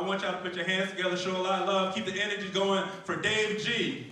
want y'all to put your hands together, show a lot of love, keep the energy going for Dave G.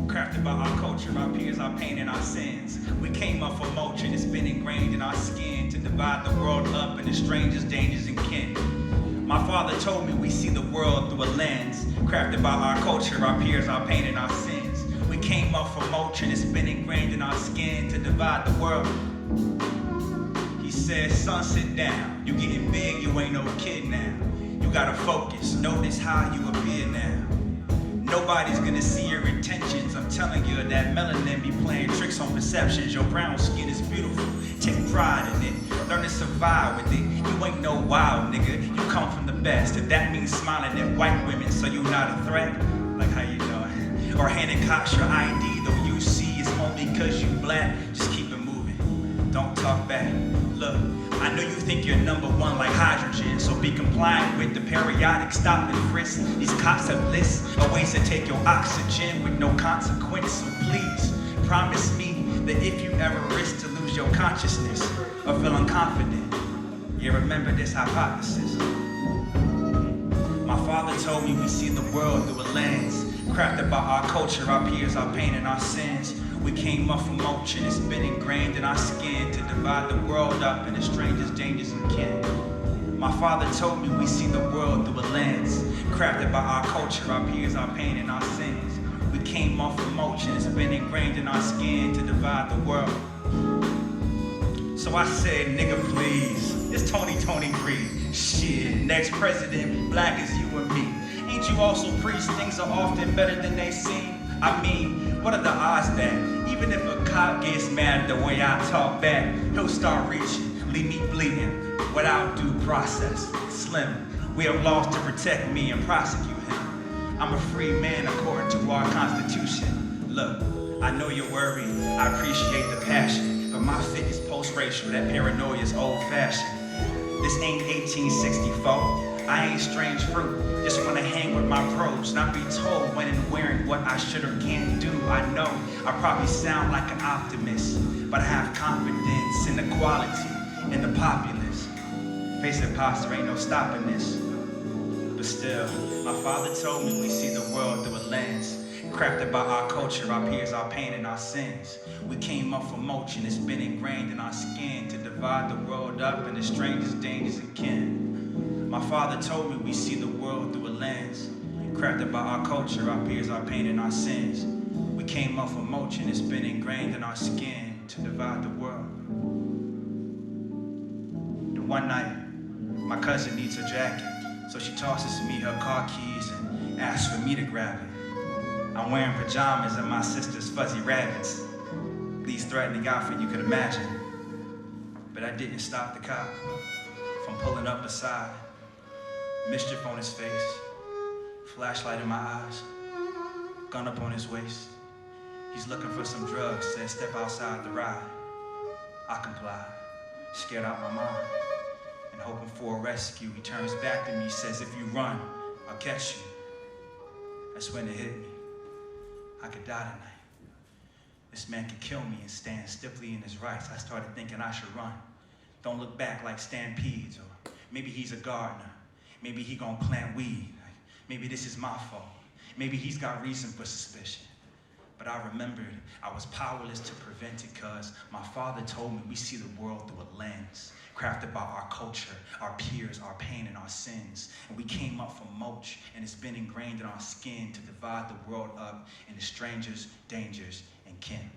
Crafted by our culture, our peers, our pain, and our sins. We came up from mulch and it's been ingrained in our skin to divide the world up into strangers, dangers, and kin. My father told me we see the world through a lens. Crafted by our culture, our peers, our pain, and our sins. We came up from mulch and it's been ingrained in our skin to divide the world. He said, son, sit down. You getting big, you ain't no kid now. You gotta focus, notice how you appear now. Nobody's gonna see your intentions. I'm telling you that melanin be playing tricks on perceptions. Your brown skin is beautiful. Take pride in it. Learn to survive with it. You ain't no wild nigga. You come from the best. If that means smiling at white women so you're not a threat, like how you doing? Or handing cops your ID, though you see it's only cause you black. Just keep it moving. Don't talk back. Look, I know you think you're number one like hydrogen, so be compliant with the periodic stop and frisk. These cops have lists of ways to take your oxygen with no consequence, so please promise me that if you ever risk to lose your consciousness or feel unconfident, you remember this hypothesis. My father told me we see the world through a lens, crafted by our culture, our peers, our pain, and our sins. We came up from mulch and it's been ingrained in our skin to divide the world up into strangers, dangers, and kin. My father told me we see the world through a lens, crafted by our culture, our peers, our pain, and our sins. We came up from mulch and it's been ingrained in our skin to divide the world. So I said, nigga, please, it's Tony Breed. Shit, next president, black as you and me. Ain't you also preach things are often better than they seem? I mean, what are the odds that even if a cop gets mad at the way I talk back, he'll start reaching, leave me bleeding without due process? Slim, we have laws to protect me and prosecute him. I'm a free man according to our Constitution. Look, I know you're worried, I appreciate the passion, but my fit is post-racial, that paranoia is old-fashioned. This ain't 1864. I ain't strange fruit, just wanna hang with my pros, not be told when and wearing what I should or can't do. I know I probably sound like an optimist, but I have confidence in the quality and the populace. Face it, imposter, ain't no stopping this. But still, my father told me we see the world through a lens, crafted by our culture, our peers, our pain, and our sins. We came up from mulch and it's been ingrained in our skin to divide the world up into strangers, dangers, and kin. My father told me we see the world through a lens, crafted by our culture, our peers, our pain, and our sins. We came up from mulch and it's been ingrained in our skin to divide the world. The one night, my cousin needs her jacket, so she tosses me her car keys and asks for me to grab it. I'm wearing pajamas and my sister's fuzzy rabbits. Least threatening outfit you could imagine. But I didn't stop the cop from pulling up beside. Mischief on his face, flashlight in my eyes, gun up on his waist. He's looking for some drugs, said step outside the ride. I comply, scared out my mind, and hoping for a rescue. He turns back to me, says, if you run, I'll catch you. That's when it hit me. I could die tonight. This man could kill me and stand stiffly in his rights. I started thinking I should run. Don't look back like stampedes, or maybe he's a gardener. Maybe he gonna plant weed. Maybe this is my fault. Maybe he's got reason for suspicion. But I remembered I was powerless to prevent it because my father told me we see the world through a lens, crafted by our culture, our peers, our pain, and our sins. And we came up from mulch and it's been ingrained in our skin to divide the world up into strangers, dangers, and kin.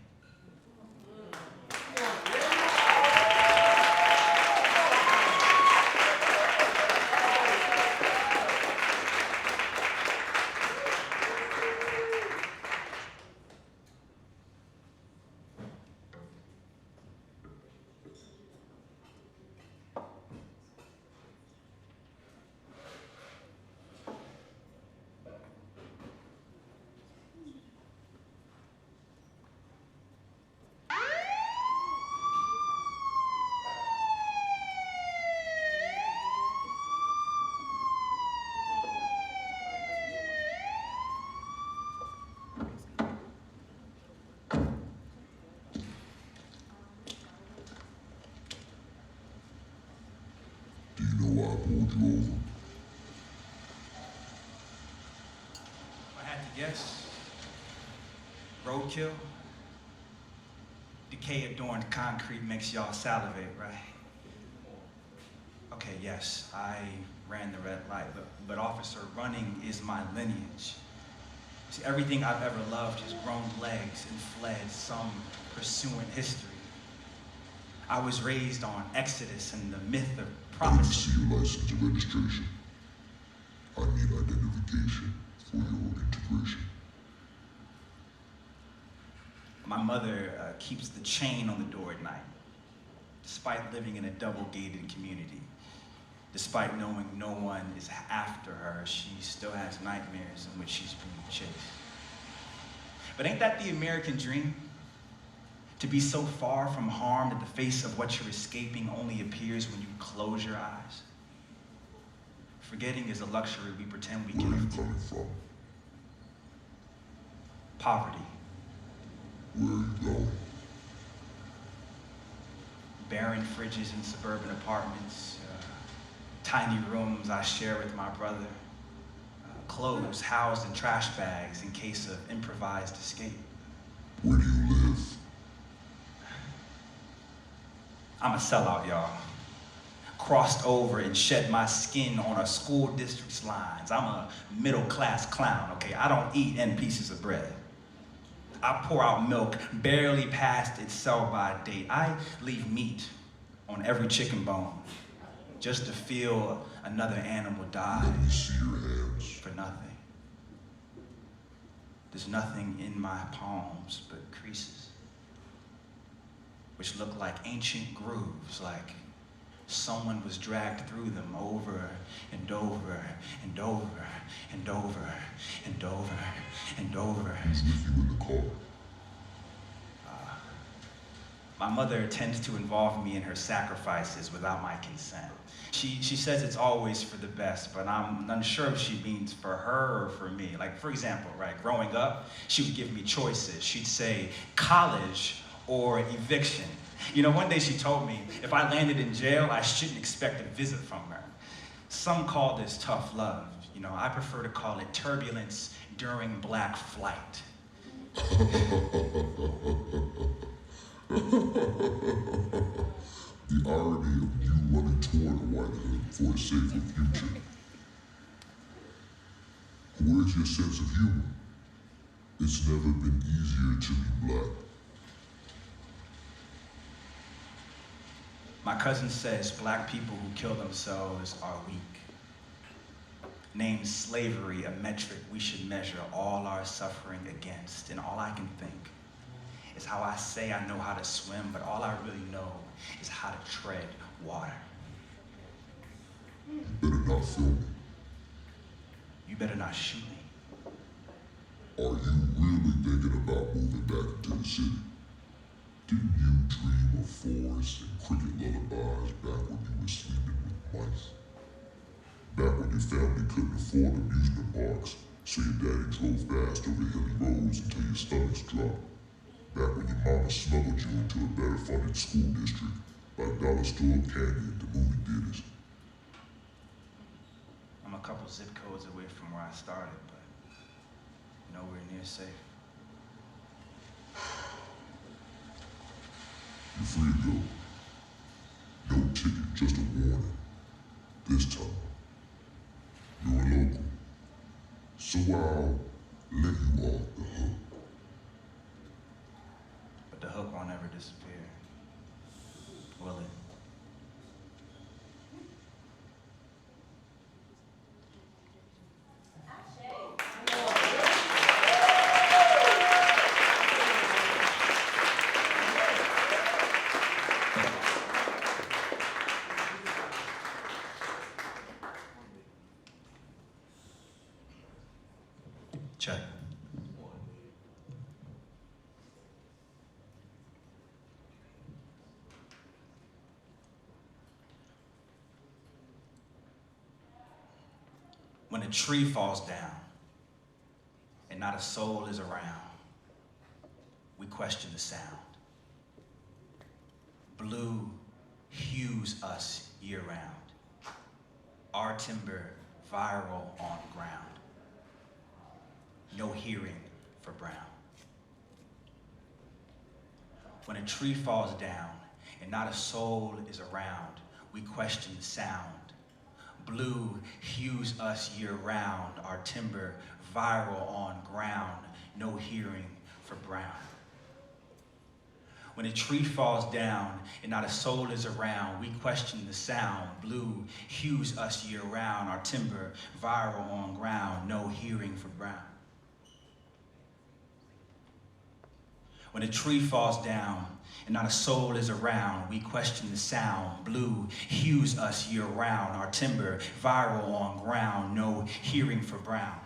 Yes? Roadkill? Decay-adorned concrete makes y'all salivate, right? Okay, yes, I ran the red light, but officer, running is my lineage. See, everything I've ever loved has grown legs and fled some pursuant history. I was raised on Exodus and the myth of I need to promise. see your license and registration. I need identification for your integration. My mother keeps the chain on the door at night, despite living in a double-gated community. Despite knowing no one is after her, she still has nightmares in which she's being chased. But ain't that the American dream? To be so far from harm that the face of what you're escaping only appears when you close your eyes. Forgetting is a luxury we pretend we can Where are you afford. coming from? Poverty. Where are you going? Barren fridges in suburban apartments, tiny rooms I share with my brother, clothes housed in trash bags in case of improvised escape. Where do you live? I'm a sellout, y'all. Crossed over and shed my skin on a school district's lines. I'm a middle-class clown, okay? I don't eat end pieces of bread. I pour out milk barely past its sell-by date. I leave meat on every chicken bone just to feel another animal die Let me see your hands. for nothing. There's nothing in my palms but creases, which look like ancient grooves, like someone was dragged through them over and over and over and over and over and over. Who's with you in the car? My mother tends to involve me in her sacrifices without my consent. She says it's always for the best, but I'm unsure if she means for her or for me. Like, for example, right, growing up, she would give me choices. She'd say college or eviction. You know, one day she told me if I landed in jail, I shouldn't expect a visit from her. Some call this tough love. You know, I prefer to call it turbulence during black flight. The irony of you running toward a white hood for a safer future. Where's your sense of humor? It's never been easier to be black. My cousin says black people who kill themselves are weak. Names slavery a metric we should measure all our suffering against. And all I can think is how I say I know how to swim, but all I really know is how to tread water. You better not film me. You better not shoot me. Are you really thinking about moving back into the city? Didn't you dream of forests and cricket lullabies back when you were sleeping with mice? Back when your family couldn't afford amusement parks, so your daddy drove fast over hilly roads until your stomachs dropped. Back when your mama smuggled you into a better funded school district, like dollar store candy at the movie theaters. I'm a couple zip codes away from where I started, but nowhere near safe. You're free to go. No ticket, just a warning. This time, you're a local. So I'll let you off the hook. But the hook won't ever disappear, will it? Check. When a tree falls down and not a soul is around, we question the sound. Blue hues us year round. Our timber viral on ground. no hearing for brown. When a tree falls down and not a soul is around, we question the sound. Blue hues us year round, our timber viral on ground, no hearing for brown. When a tree falls down and not a soul is around, we question the sound. Blue hues us year round, our timber viral on ground, no hearing for brown. When a tree falls down and not a soul is around, we question the sound. Blue hues us year round, our timber viral on ground, no hearing for brown.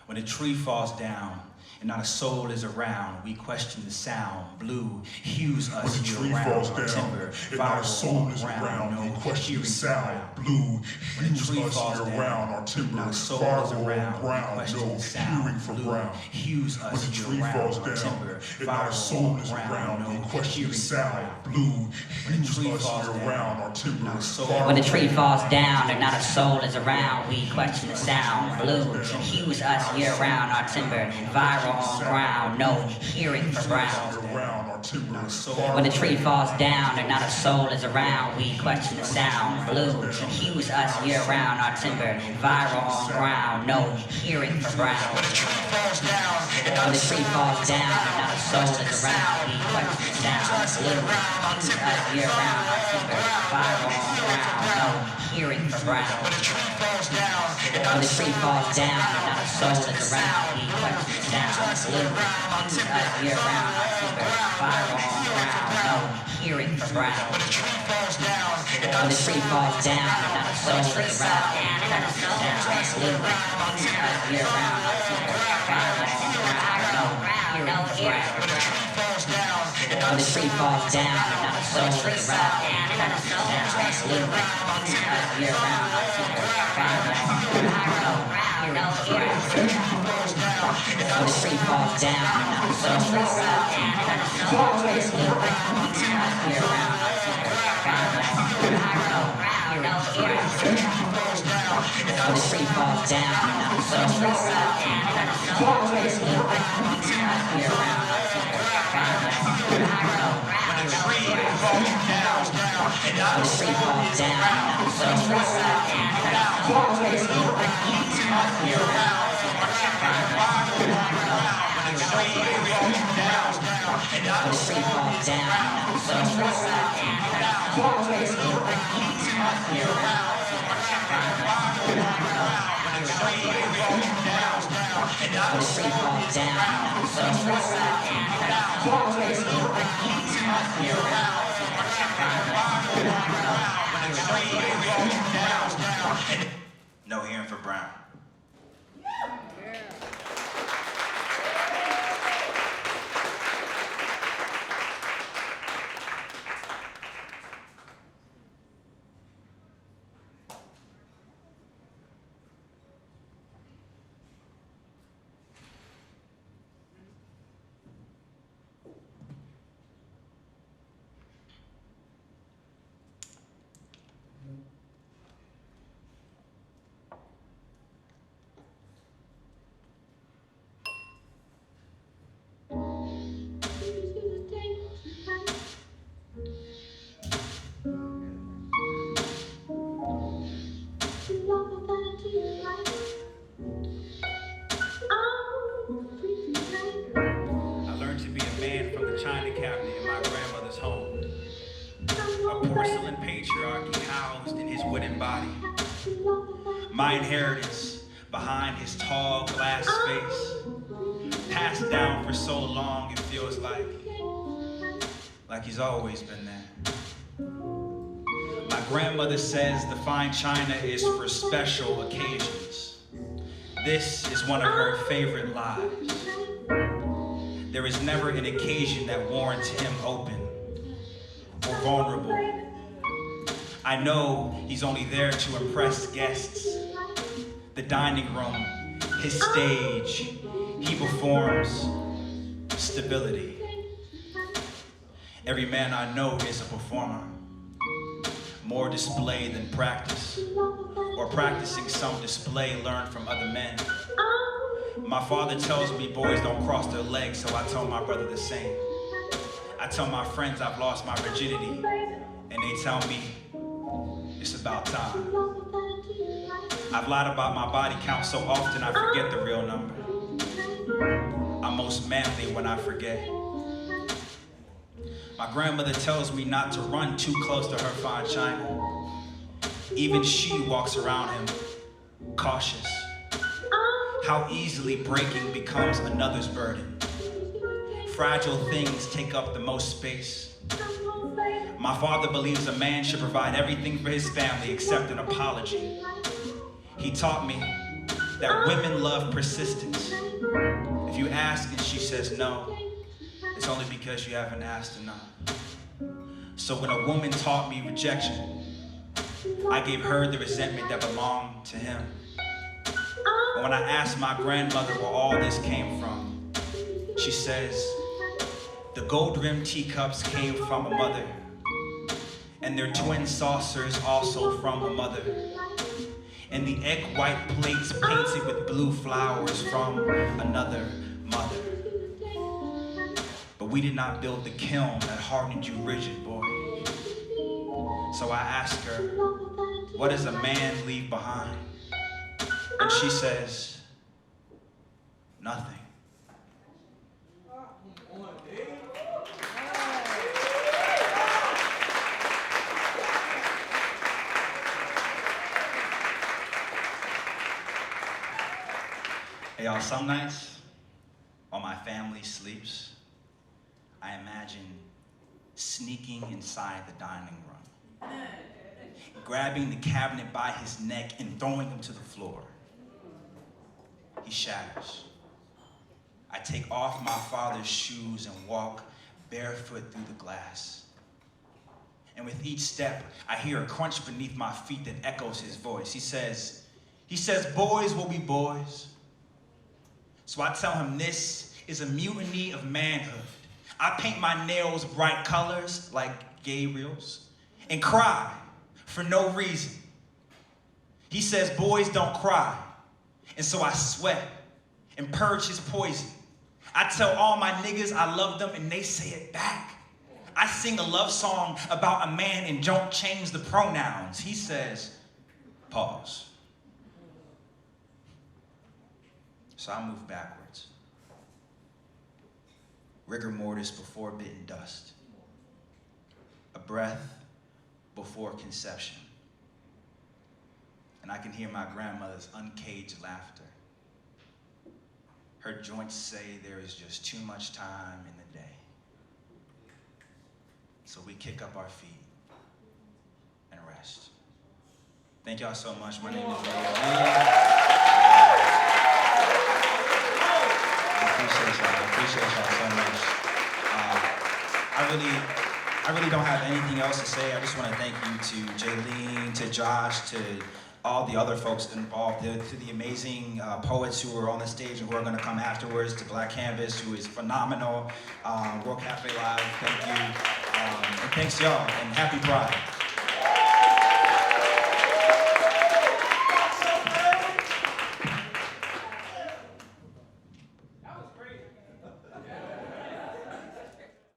When a tree falls down and not a soul is around, we question the sound. Blue hues us year round, our timber viral on ground, no hearing for brown. Blue hues us year round, our timber viral on ground, no hearing for brown. Hues us year round, our timber viral on ground, no hearing for brown. Blue hues us year round, our timber viral. When the tree falls down and not a soul is around, we question the sound. Blue hues us year round, our timber viral on ground, no hearing for brown. When the tree falls down and not a soul is around, we question the sound. Blue hues us year round, our timber viral on ground, no hearing for brown. When the tree falls down and not a soul is around, we question the sound. Blue hues us year round, our timber viral on ground, no hearing for brown. When the tree falls down and not a soul is around, we question the sound. Blue hues us year round, our timber viral on ground, no hearing for brown. When the tree falls down and not a soul is around, we question the sound. Blue hues us year round, our timber viral on ground, no hearing for brown. When the tree falls down and not a soul is around, we question the sound. Blue hues us year round, our timber viral on ground, no hearing for brown. When the tree falls down and not a soul is around, we question the sound. Blue hues us year round, our timber viral on ground, no hearing for brown. When the tree falls down and not a soul is around, we question the sound. Blue hues us year round, our timber viral on ground, no hearing for brown. When the tree falls down and not a soul is around, we question the sound. Blue hues us year round, our timber viral on ground, no hearing for brown. When the tree falls down and not a soul is around, we question the sound. Blue hues us year round, our timber viral on ground, no hearing for brown. When the tree falls down and not a soul is around, we question the sound. Blue hues us year round, our timber viral on ground, no hearing for brown. No hearing for brown. My inheritance behind his tall glass face, passed down for so long it feels like he's always been there. My grandmother says the fine china is for special occasions. This is one of her favorite lies. There is never an occasion that warrants him open or vulnerable. I know he's only there to impress guests. The dining room, his stage, he performs stability. Every man I know is a performer. More display than practice, or practicing some display learned from other men. My father tells me boys don't cross their legs, so I tell my brother the same. I tell my friends I've lost my virginity, and they tell me it's about time. I've lied about my body count so often I forget the real number. I'm most manly when I forget. My grandmother tells me not to run too close to her fine china. Even she walks around him cautious. How easily breaking becomes another's burden. Fragile things take up the most space. My father believes a man should provide everything for his family except an apology. He taught me that women love persistence. If you ask and she says no, it's only because you haven't asked enough. So when a woman taught me rejection, I gave her the resentment that belonged to him. And when I asked my grandmother where all this came from, she says, the gold-rimmed teacups came from a mother, and their twin saucers also from a mother, and the egg white plates painted with blue flowers from another mother. But we did not build the kiln that hardened you rigid, boy. So I asked her, what does a man leave behind? And she says, nothing. Hey y'all, some nights while my family sleeps, I imagine sneaking inside the dining room, grabbing the cabinet by his neck and throwing him to the floor. He shatters. I take off my father's shoes and walk barefoot through the glass. And with each step, I hear a crunch beneath my feet that echoes his voice. He says, boys will be boys. So I tell him this is a mutiny of manhood. I paint my nails bright colors like Gabriel's and cry for no reason. He says boys don't cry. And so I sweat and purge his poison. I tell all my niggas I love them and they say it back. I sing a love song about a man and don't change the pronouns. He says, pause. So I move backwards. Rigor mortis before bitten dust. A breath before conception. And I can hear my grandmother's uncaged laughter. Her joints say there is just too much time in the day. So we kick up our feet and rest. Thank y'all so much. My name is Jaylene. I appreciate y'all so much. I really don't have anything else to say. I just want to thank you to Jaylene, to Josh, to all the other folks involved, to the amazing poets who were on the stage and who are going to come afterwards, to Black Canvas, who is phenomenal, World Cafe Live, thank you, and thanks y'all, and happy Pride.